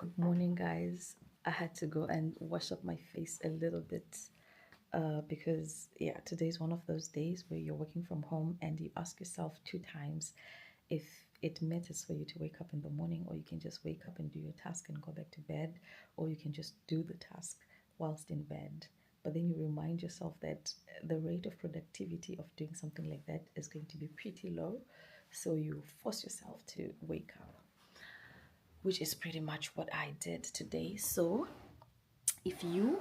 Good morning, guys. I had to go and wash up my face a little bit because, yeah, today's one of those days where you're working from home and you ask yourself 2 times if it matters for you to wake up in the morning, or you can just wake up and do your task and go back to bed, or you can just do the task whilst in bed. But then you remind yourself that the rate of productivity of doing something like that is going to be pretty low. So you force yourself to wake up, which is pretty much what I did today. So if you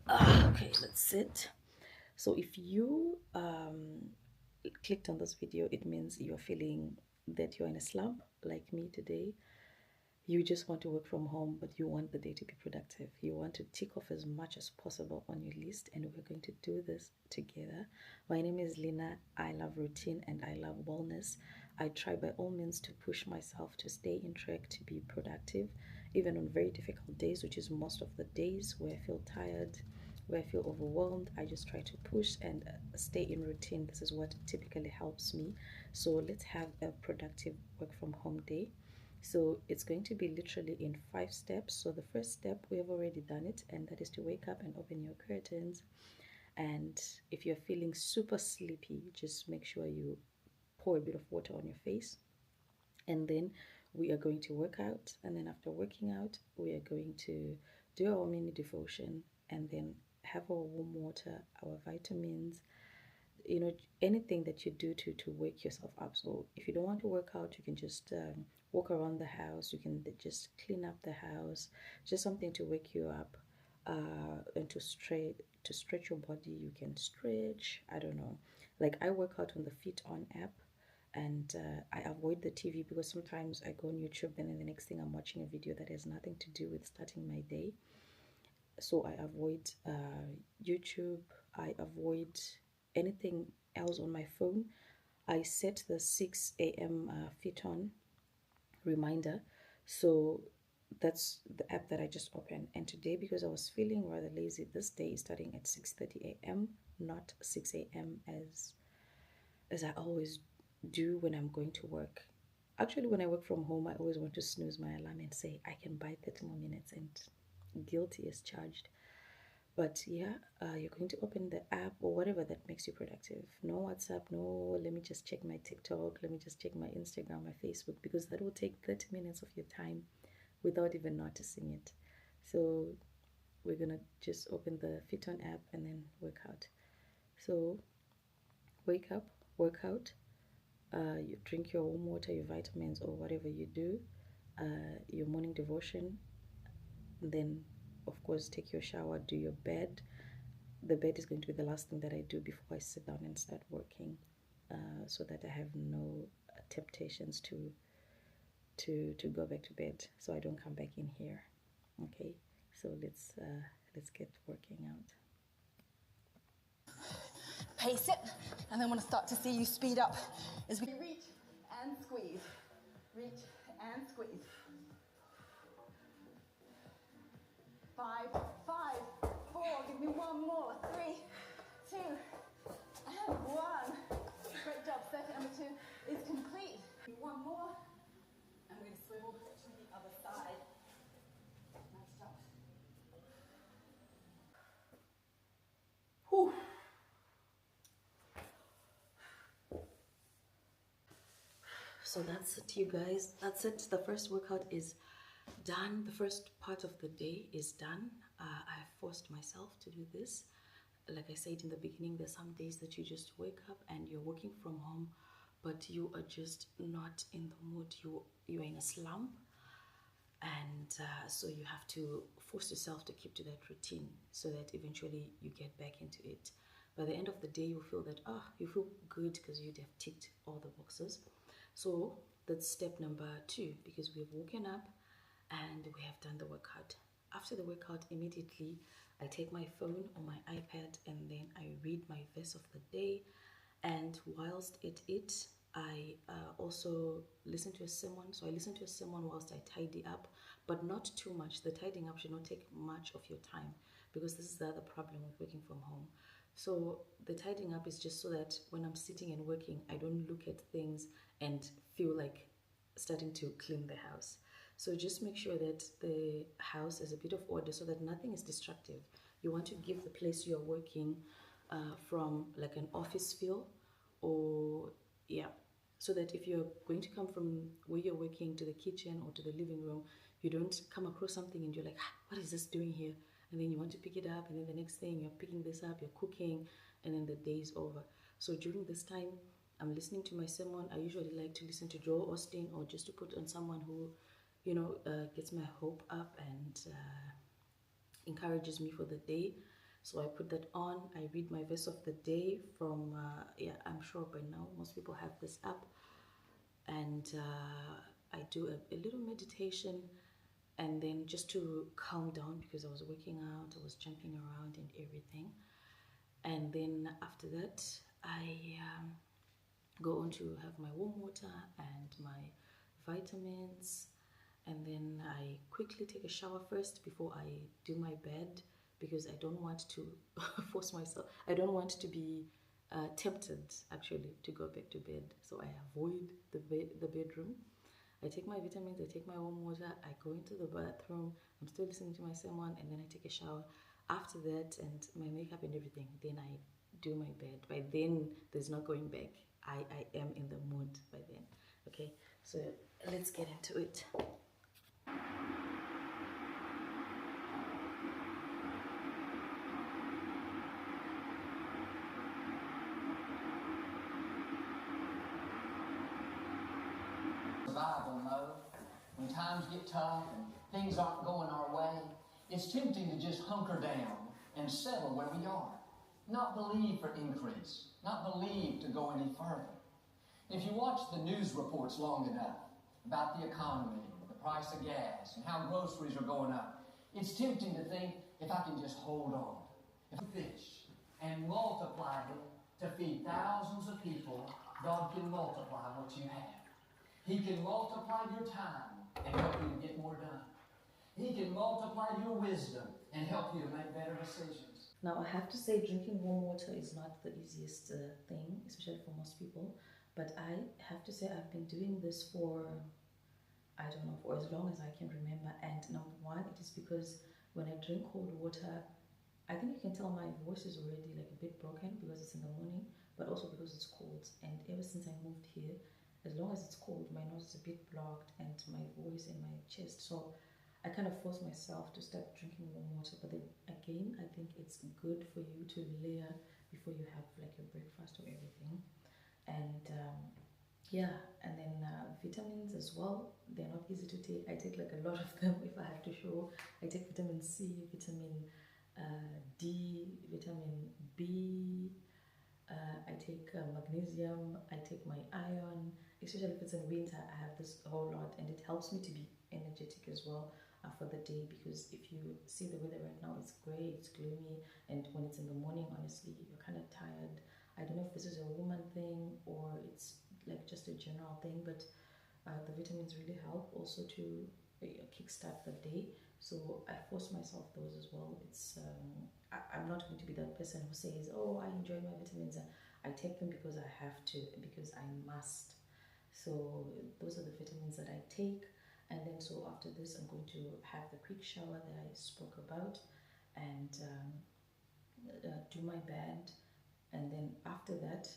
okay, let's sit. So if you clicked on this video, it means you're feeling that you're in a slump like me today. You just want to work from home, but you want the day to be productive. You want to tick off as much as possible on your list, and we're going to do this together. My name is Lina. I love routine and I love wellness. I try by all means to push myself to stay in track, to be productive, even on very difficult days, which is most of the days where I feel tired, where I feel overwhelmed. I just try to push and stay in routine. This is what typically helps me. So let's have a productive work from home day. So it's going to be literally in 5 steps. So the first step, we have already done it, and that is to wake up and open your curtains. And if you're feeling super sleepy, just make sure you pour a bit of water on your face. And then we are going to work out. And then after working out, we are going to do our mini devotion and then have our warm water, our vitamins, anything that you do to wake yourself up. So if you don't want to work out, you can just walk around the house. You can just clean up the house, just something to wake you up, and to stretch your body. You can stretch, I don't know, like I work out on the Fit On app. And I avoid the TV because sometimes I go on YouTube and the next thing I'm watching a video that has nothing to do with starting my day. So I avoid YouTube. I avoid anything else on my phone. I set the 6 a.m. Fit On reminder. So that's the app that I just opened. And today, because I was feeling rather lazy, this day is starting at 6:30 a.m., not 6 a.m. as I always do when I'm going to work. Actually, when I work from home, I always want to snooze my alarm and say I can buy 30 more minutes, and guilty as charged. But yeah, you're going to open the app or whatever that makes you productive. No WhatsApp, no, let me just check my TikTok, let me just check my Instagram, my Facebook, because that will take 30 minutes of your time without even noticing it. So we're gonna just open the Fit On app and then work out. So wake up, work out, you drink your warm water, your vitamins, or whatever you do, your morning devotion, then of course take your shower, do your bed. The bed is going to be the last thing that I do before I sit down and start working, so that I have no temptations to go back to bed, so I don't come back in here. Okay, so let's get working out. Pace it, and then I want to start to see you speed up as we reach and squeeze, reach and squeeze. 5, 5, 4, give me one more, 3, 2, and 1. Great job, circuit number 2 is complete. One more, and we're going to swivel to the other side. Nice job. Whew. So that's it, you guys. That's it. The first workout is done. The first part of the day is done. I forced myself to do this. Like I said in the beginning, there's some days that you just wake up and you're working from home, but you are just not in the mood. You're in a slump, and so you have to force yourself to keep to that routine so that eventually you get back into it. By the end of the day, you feel that you feel good because you'd have ticked all the boxes. So that's step number 2, because we've woken up and we have done the workout. After the workout, immediately I take my phone or my iPad and then I read my verse of the day. And whilst it I also listen to a sermon. So I listen to a sermon whilst I tidy up, but not too much. The tidying up should not take much of your time, because this is the other problem with working from home. So the tidying up is just so that when I'm sitting and working, I don't look at things and feel like starting to clean the house. So just make sure that the house has a bit of order so that nothing is destructive. You want to give the place you're working from like an office feel, or yeah, so that if you're going to come from where you're working to the kitchen or to the living room, you don't come across something and you're like, "Ah, what is this doing here?" And then you want to pick it up, and then the next thing you're picking this up, you're cooking, and then the day's over. So during this time, I'm listening to my sermon. I usually like to listen to Joel Austin, or just to put on someone who, gets my hope up and encourages me for the day. So I put that on. I read my verse of the day from, I'm sure by now most people have this app. And I do a little meditation, and then just to calm down because I was working out, I was jumping around and everything. And then after that, I go on to have my warm water and my vitamins, and then I quickly take a shower first before I do my bed, because I don't want to force myself. I don't want to be tempted actually to go back to bed, so I avoid the bedroom. I take my vitamins, I take my warm water, I go into the bathroom, I'm still listening to my sermon, and then I take a shower. After that, and my makeup and everything, then I do my bed. By then, there's no going back. I am in the mood by then. Okay, so let's get into it. Survival mode. When times get tough and things aren't going our way, it's tempting to just hunker down and settle where we are. Not believe for increase, not believe to go any further. If you watch the news reports long enough about the economy, the price of gas, and how groceries are going up, it's tempting to think, if I can just hold on, if I fish and multiply it to feed thousands of people, God can multiply what you have. He can multiply your time and help you to get more done. He can multiply your wisdom and help you to make better decisions. Now, I have to say, drinking warm water is not the easiest thing, especially for most people. But I have to say, I've been doing this for, I don't know, for as long as I can remember. And number one, it is because when I drink cold water, I think you can tell my voice is already like a bit broken because it's in the morning, but also because it's cold. And ever since I moved here, as long as it's cold, my nose is a bit blocked and my voice and my chest. So I kind of force myself to start drinking warm water. But then again, I think it's good for you to layer before you have like your breakfast or everything. And and then vitamins as well. They're not easy to take. I take like a lot of them if I have to show. I take vitamin C, vitamin D, vitamin B. I take magnesium. I take my iron. Especially if it's in winter, I have this whole lot, and it helps me to be energetic as well for the day. Because if you see the weather right now, it's gray, it's gloomy, and when it's in the morning, honestly, you're kind of tired. I don't know if this is a woman thing or it's like just a general thing, but the vitamins really help also to kickstart the day. So I force myself those as well. I'm not going to be that person who says, "Oh, I enjoy my vitamins." I take them because I have to, because I must. So those are the vitamins that I take. And then so after this, I'm going to have the quick shower that I spoke about, and do my bed. And then after that,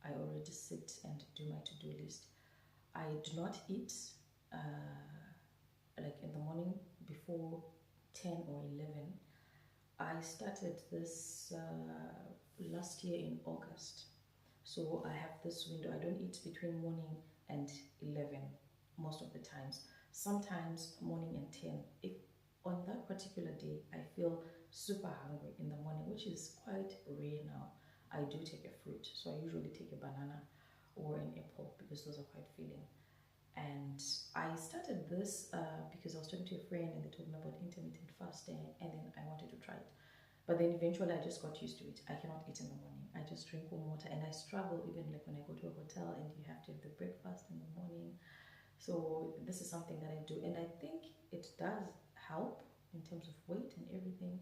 I already sit and do my to-do list. I do not eat like in the morning before 10 or 11. I started this last year in August. So I have this window. I don't eat between morning and 11 most of the times. Sometimes morning and 10. If on that particular day I feel super hungry in the morning, which is quite rare now, I do take a fruit. So I usually take a banana or an apple because those are quite filling. And I started this because I was talking to a friend and they told me about intermittent fasting, and then I wanted to try it. But then eventually I just got used to it. I cannot eat in the morning. I just drink warm water, and I struggle even like when I go to a hotel and you have to have the breakfast in the morning. So this is something that I do, and I think it does help in terms of weight and everything.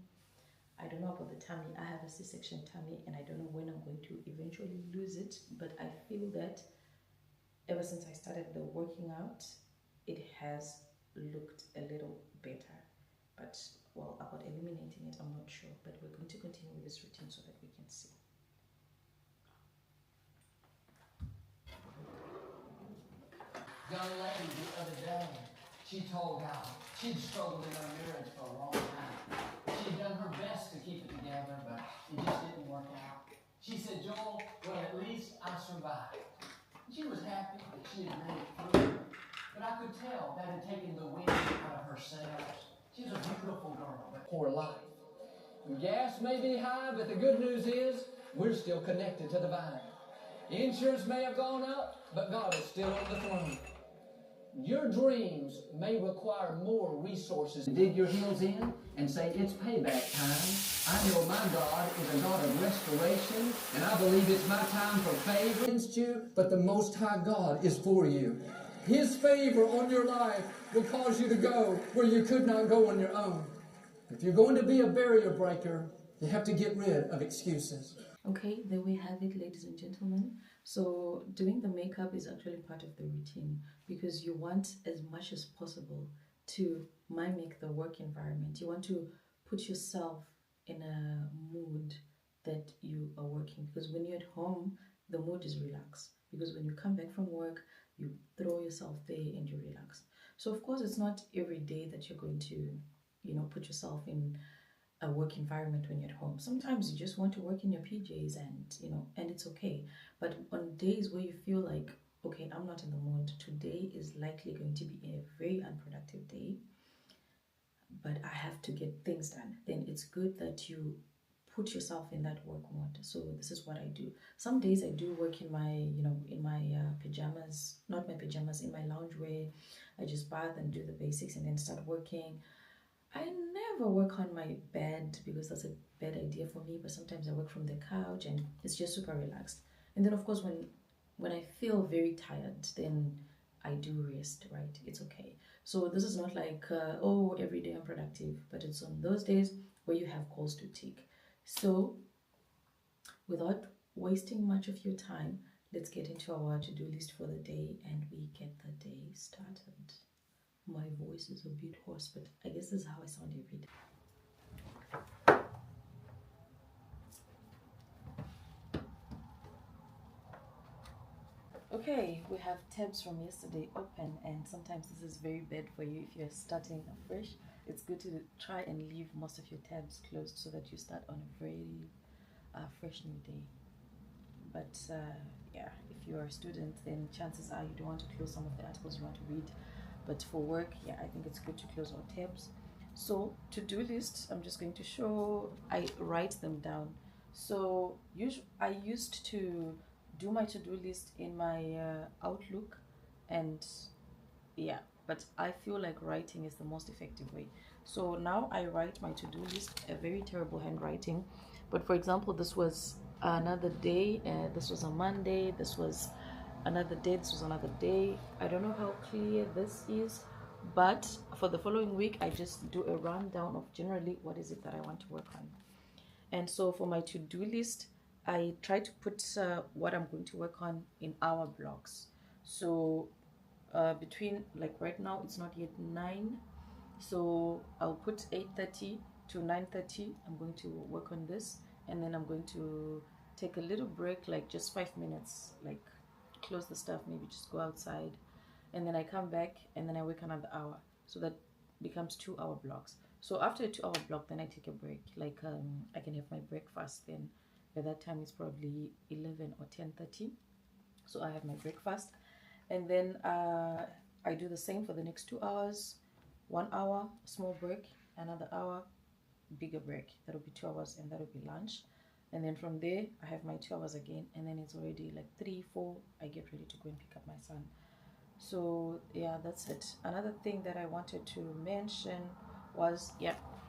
I don't know about the tummy. I have a C-section tummy, and I don't know when I'm going to eventually lose it, but I feel that ever since I started the working out, it has looked a little better. But well, about eliminating it, I'm not sure. But we're going to continue with this routine so that we can see. Young lady the other day, she told how she'd struggled in her marriage for a long time. She'd done her best to keep it together, but it just didn't work out. She said, Joel, well, at least I survived. She was happy that she had made it through, but I could tell that had taken the wind out of her sails. She was a beautiful girl, but poor life. Gas may be high, but the good news is we're still connected to the vine. Insurance may have gone up, but God is still on the throne. Your dreams may require more resources. Dig your heels in and say, it's payback time. I know my God is a God of restoration, and I believe it's my time for favor against you, but the Most High God is for you. His favor on your life will cause you to go where you could not go on your own. If you're going to be a barrier breaker, you have to get rid of excuses. Okay, there we have it, ladies and gentlemen. So doing the makeup is actually part of the routine because you want as much as possible to mimic the work environment. You want to put yourself in a mood that you are working, because when you're at home, the mood is relaxed, because when you come back from work, you throw yourself there and you relax. So of course, it's not every day that you're going to, put yourself in a work environment when you're at home. Sometimes you just want to work in your PJs and it's okay. But on days where you feel like, okay, I'm not in the mood, today is likely going to be a very unproductive day, but I have to get things done, then it's good that you put yourself in that work mode. So this is what I do. Some days I do work in my, pajamas, not my pajamas, in my loungewear. I just bath and do the basics and then start working. I never work on my bed because that's a bad idea for me, but sometimes I work from the couch and it's just super relaxed. And then of course when I feel very tired, then I do rest, right? It's okay. So this is not like, every day I'm productive, but it's on those days where you have calls to take. So without wasting much of your time, let's get into our to-do list for the day and we get the day started. My voice is a bit hoarse, but I guess this is how I sound every day. Okay, we have tabs from yesterday open, and sometimes this is very bad for you if you're starting afresh. It's good to try and leave most of your tabs closed so that you start on a very fresh new day. But if you're a student, then chances are you don't want to close some of the articles you want to read. But for work, I think it's good to close all tabs. So to-do lists, I'm just going to show, I write them down. So I used to do my to-do list in my Outlook, and but I feel like writing is the most effective way. So now I write my to-do list, a very terrible handwriting, but for example, this was another day, this was a Monday, this was another day, this was another day. I don't know how clear this is, but for the following week I just do a rundown of generally what is it that I want to work on. And so for my to-do list, I try to put what I'm going to work on in hour blocks. So between, like right now it's not yet 9, so I'll put 8:30 to 9:30. I'm going to work on this, and then I'm going to take a little break, like just 5 minutes, like close the stuff, maybe just go outside, and then I come back and then I work another hour. So that becomes 2 hour blocks. So after a 2 hour block, then I take a break. Like I can have my breakfast. Then by that time it's probably 11 or 10:30. So I have my breakfast, and then I do the same for the next 2 hours. 1 hour small break, another hour bigger break. That'll be 2 hours, and that'll be lunch. And then from there I have my 2 hours again, and then it's already like 3-4. I get ready to go and pick up my son. So that's it. Another thing that I wanted to mention was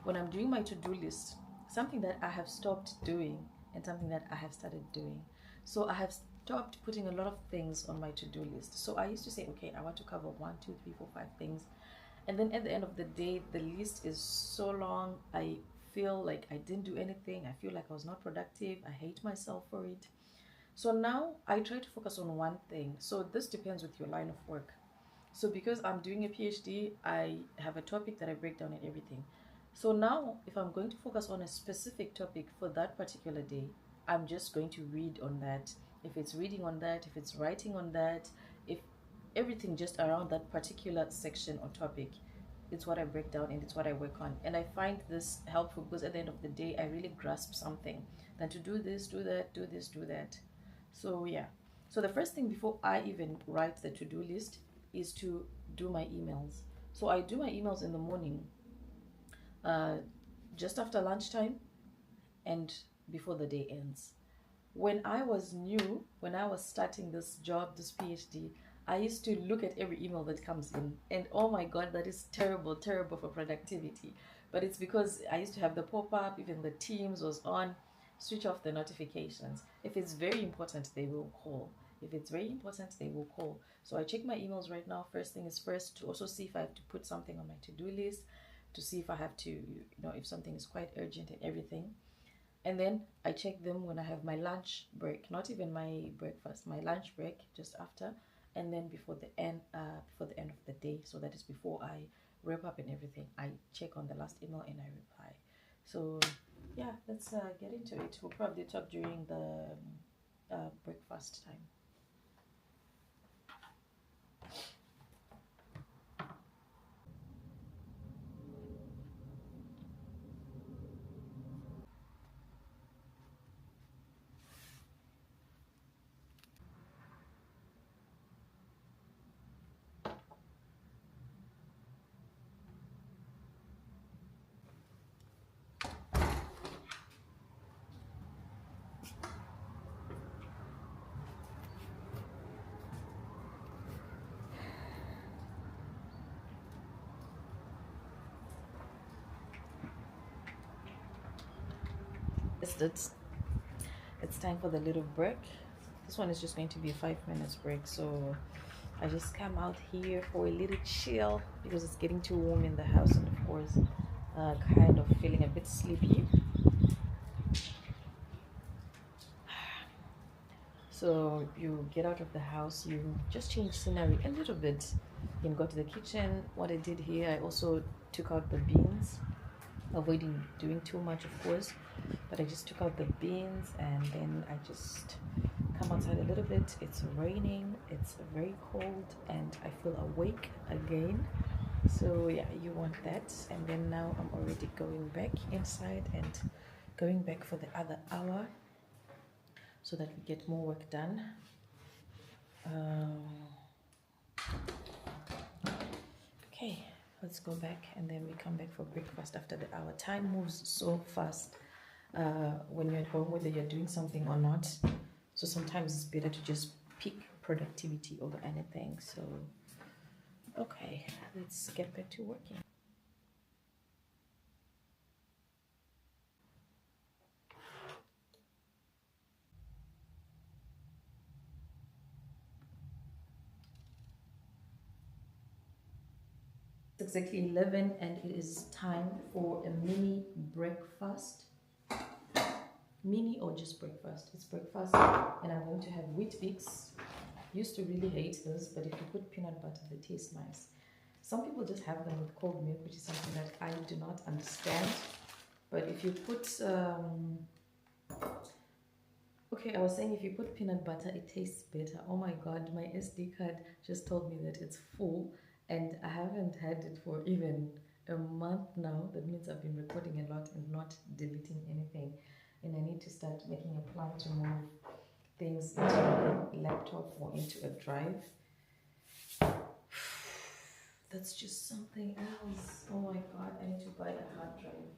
when I'm doing my to-do list, something that I have stopped doing and something that I have started doing. So I have stopped putting a lot of things on my to-do list. So I used to say, okay, I want to cover 1, 2, 3, 4, 5 things, and then at the end of the day the list is so long, I feel like I didn't do anything. I feel like I was not productive. I hate myself for it. So now I try to focus on one thing. So this depends with your line of work. So because I'm doing a PhD, I have a topic that I break down and everything. So now, if I'm going to focus on a specific topic for that particular day, I'm just going to read on that. If it's reading on that, if it's writing on that, if everything just around that particular section or topic, it's what I break down and it's what I work on. And I find this helpful because at the end of the day, I really grasp something. Than to do this, do that, do this, do that. So yeah. So the first thing before I even write the to-do list is to do my emails. So I do my emails in the morning, uh, just after lunchtime and before the day ends. When I was new, when I was starting this job, this PhD, I used to look at every email that comes in, and oh my god, that is terrible, terrible for productivity. But it's because I used to have the pop up, even the Teams was on, switch off the notifications. If it's very important, they will call. If it's very important, they will call. So I check my emails right now. First thing is first to also see if I have to put something on my to do list, to see if I have to, if something is quite urgent and everything. And then I check them when I have my lunch break, not even my breakfast, my lunch break just after, and then before the end of the day. So that is before I wrap up and everything. I check on the last email and I reply. So yeah, let's get into it. We'll probably talk during the breakfast time. It's time for the little break. This one is just going to be a 5 minutes break, so I just come out here for a little chill because it's getting too warm in the house, and of course, kind of feeling a bit sleepy. So you get out of the house, you just change scenery a little bit. You can go to the kitchen. What I did here, I also took out the beans, avoiding doing too much, of course, but I just took out the beans and then I just come outside a little bit. It's raining, it's very cold, and I feel awake again. So yeah, you want that. And then now I'm already going back inside and going back for the other hour so that we get more work done. Okay, let's go back and then we come back for breakfast after the hour. Time moves so fast when you're at home, whether you're doing something or not. So sometimes it's better to just pick productivity over anything. So, okay, let's get back to working. It's exactly 11 and it is time for a mini breakfast. Mini or just breakfast? It's breakfast and I'm going to have Weet-Bix. Used to really hate this, but if you put peanut butter, they taste nice. Some people just have them with cold milk, which is something that I do not understand. But if you put okay, I was saying if you put peanut butter, it tastes better. Oh my god, my SD card just told me that it's full and I haven't had it for even a month now. That means I've been recording a lot and not deleting anything. And I need to start making a plan to move things into a laptop or into a drive. That's just something else. Oh my god, I need to buy a hard drive.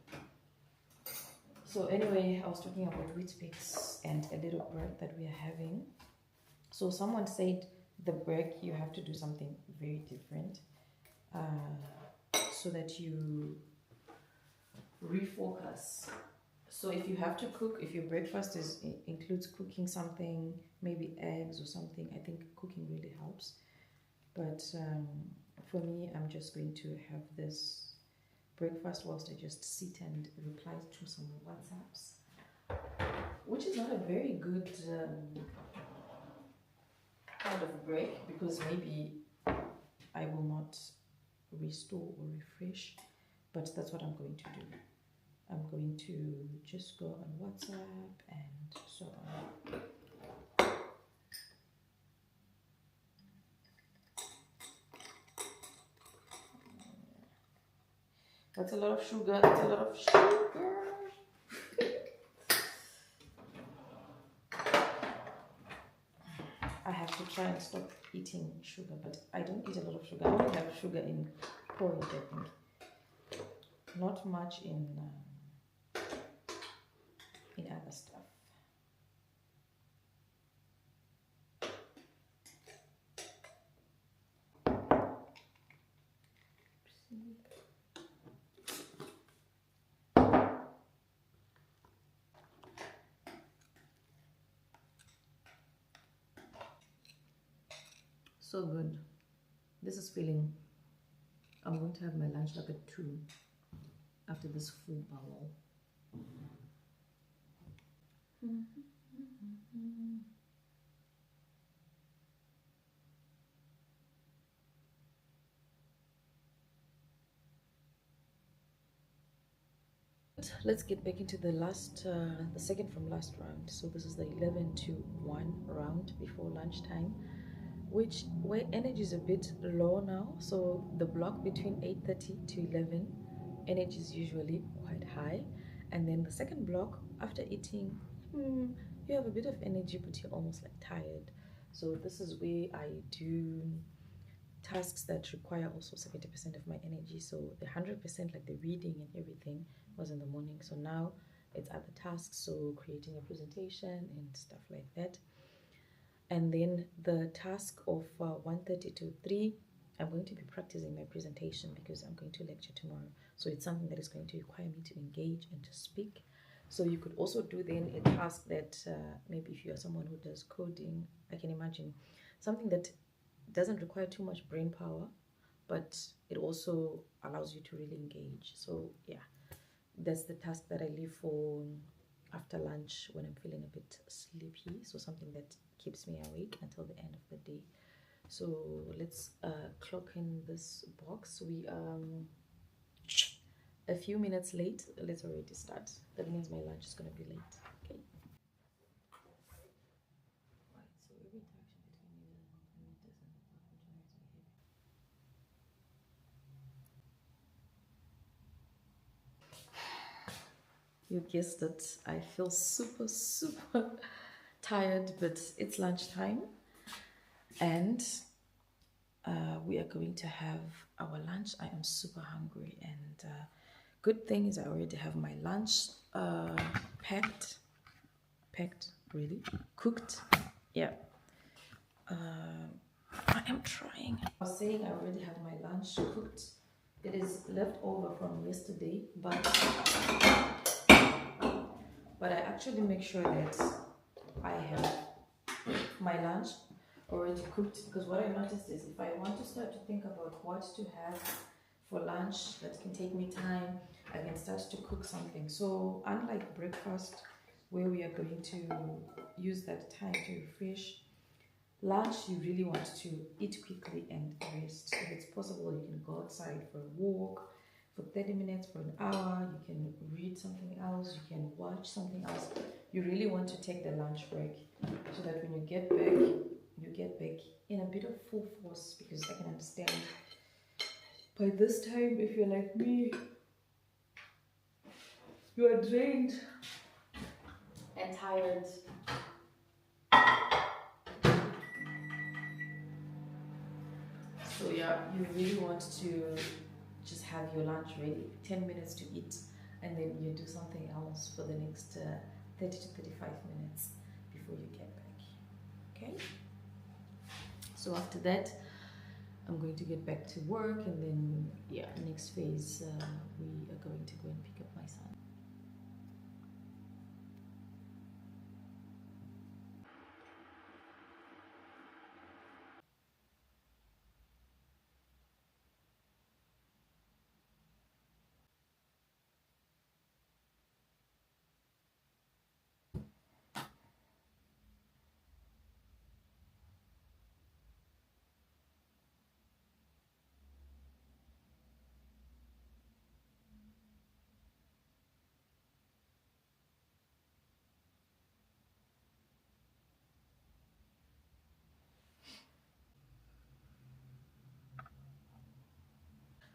So anyway, I was talking about Weet-Bix and a little break that we are having. So someone said the break you have to do something very different so that you refocus. So if you have to cook, if your breakfast includes cooking something, maybe eggs or something, I think cooking really helps. But for me, I'm just going to have this breakfast whilst I just sit and reply to some WhatsApps, which is not a very good kind of break because maybe I will not restore or refresh, but that's what I'm going to do. I'm going to just go on WhatsApp and so on. That's a lot of sugar. That's a lot of sugar. I have to try and stop eating sugar, but I don't eat a lot of sugar. I only have sugar in porridge, I think. Not much in other stuff. So good. This is feeling. I'm going to have my lunch like at 2 after this full bowel. Let's get back into the the second from last round. So this is the 11 to 1 round before lunchtime, where energy is a bit low now. So the block between 8:30 to 11, energy is usually quite high, and then the second block after eating, you have a bit of energy, but you're almost like tired. So this is where I do tasks that require also 70% of my energy. So the 100%, like the reading and everything, was in the morning. So now it's other tasks, so creating a presentation and stuff like that. And then the task of 1:30 to 3, I'm going to be practicing my presentation because I'm going to lecture tomorrow. So it's something that is going to require me to engage and to speak. So you could also do then a task that maybe if you are someone who does coding, I can imagine something that doesn't require too much brain power, but it also allows you to really engage. So yeah, that's the task that I leave for after lunch when I'm feeling a bit sleepy. So something that keeps me awake until the end of the day. So let's clock in this box. We a few minutes late. Let's already start. That means my lunch is gonna be late. Okay. Right. So every interaction between users and meters and the platform generates behavior. You guessed it. I feel super, super tired, but it's lunchtime and we are going to have our lunch. I am super hungry, and good thing is I already have my lunch packed, really, cooked. Yeah. I am trying. I was saying I already have my lunch cooked. It is left over from yesterday, but I actually make sure that I have my lunch already cooked, because what I noticed is if I want to start to think about what to have for lunch that can take me time, I can start to cook something. So unlike breakfast, where we are going to use that time to refresh, lunch you really want to eat quickly and rest. If it's possible, you can go outside for a walk for 30 minutes, for an hour. You can read something else, you can watch something else. You really want to take the lunch break so that when you get back in a bit of full force, because I can understand by this time, if you're like me, you are drained and tired. So yeah, you really want to just have your lunch ready, 10 minutes to eat, and then you do something else for the next 30 to 35 minutes before you get back. Okay? So after that, I'm going to get back to work, and then yeah, next phase, we are going to go and pick up my son.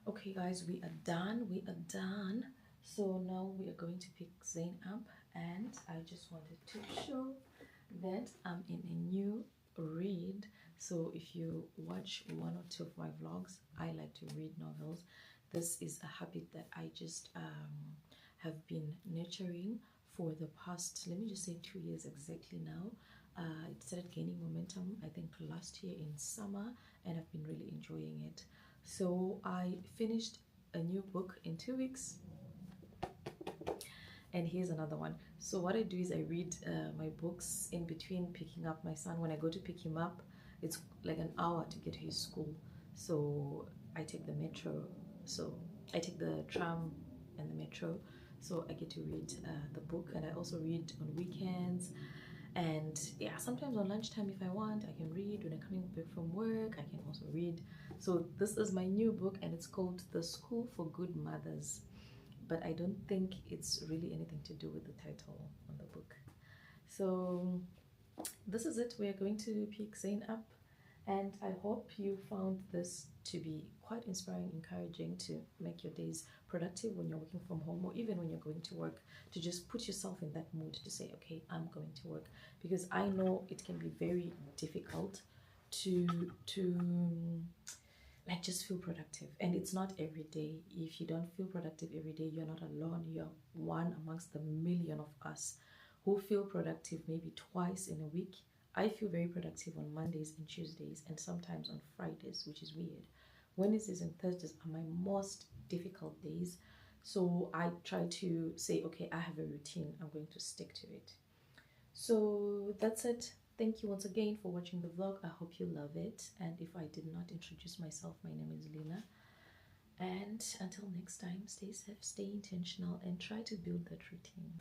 Okay, guys, we are done. We are done. So now we are going to pick Zain up, and I just wanted to show that I'm in a new read. So if you watch one or two of my vlogs, I like to read novels. This is a habit that I just have been nurturing for the past, let me just say, 2 years exactly now. It started gaining momentum, I think, last year in summer, and I've been really enjoying it. So I finished a new book in 2 weeks, and here's another one. So what I do is I read my books in between picking up my son. When I go to pick him up, it's like an hour to get to his school. So I take the metro. So I take the tram and the metro. So I get to read the book, and I also read on weekends. And yeah, sometimes on lunchtime, if I want, I can read. When I'm coming back from work, I can also read. So this is my new book, and it's called The School for Good Mothers, but I don't think it's really anything to do with the title on the book. So this is it. We are going to pick Zain up, and I hope you found this to be quite inspiring, encouraging to make your days productive when you're working from home, or even when you're going to work, to just put yourself in that mood to say, okay, I'm going to work, because I know it can be very difficult to like just feel productive, and it's not every day. If you don't feel productive every day, you're not alone. You're one amongst the million of us who feel productive maybe twice in a week. I feel very productive on Mondays and Tuesdays, and sometimes on Fridays, which is weird. Wednesdays and Thursdays are my most difficult days, so I try to say, okay, I have a routine, I'm going to stick to it. So that's it. Thank you once again for watching the vlog. I hope you love it. And if I did not introduce myself, my name is Lena. And until next time, stay safe, stay intentional, and try to build that routine.